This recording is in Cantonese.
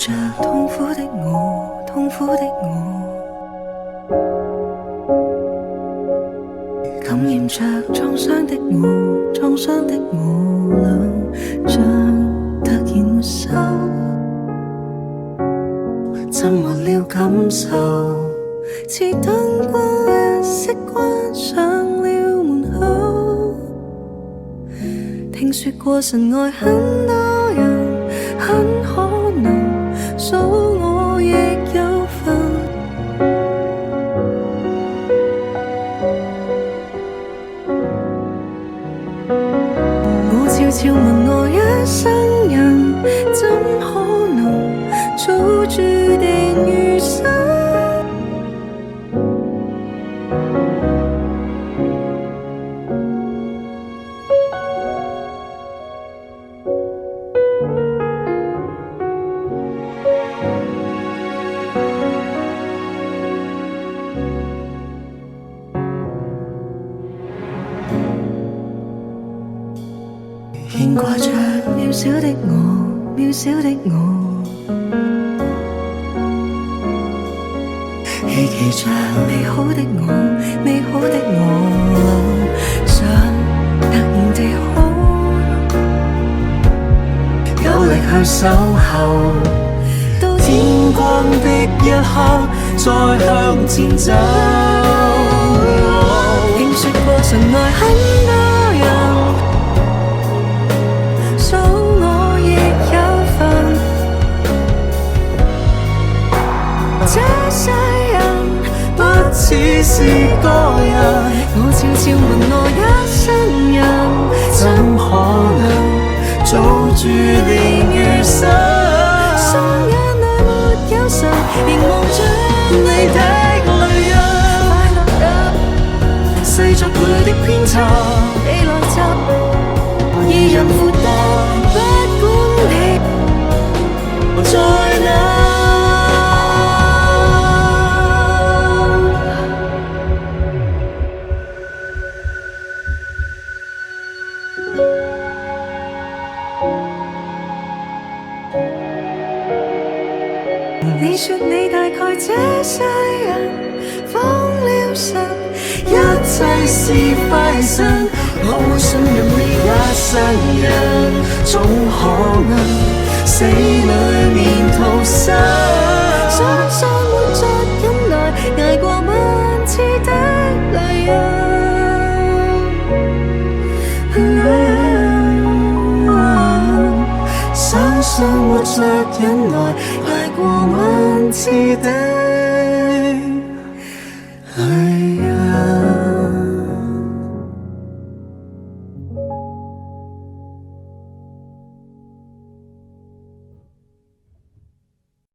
着痛苦的我，痛苦的我，感染着創傷的我，創傷的我，兩像突然沒收，怎沒了感受，似燈光一熄關上了門口。聽說過神愛很多人，很可能數我亦有份。我悄悄問我一生人，怎可能早注定餘生？牽掛着渺小的我，渺小的我，希冀着美好的我，美好的我，想突然地好，有力去守候，到天光的一刻再向前走。聽說過神愛很多人，這世人不只是個人，我悄悄問我一生人，怎可能早注定餘生？雙眼內沒有神，凝望着你的淚印，快樂也世俗裡的偏差，你來執二人負擔，不管你在哪。你說你大概這世人放了神，一切是快神，我會信任你一生人，總可能死裡面逃生。相信活着忍耐，捱過萬次的淚印，相信活着忍耐，捱過萬次的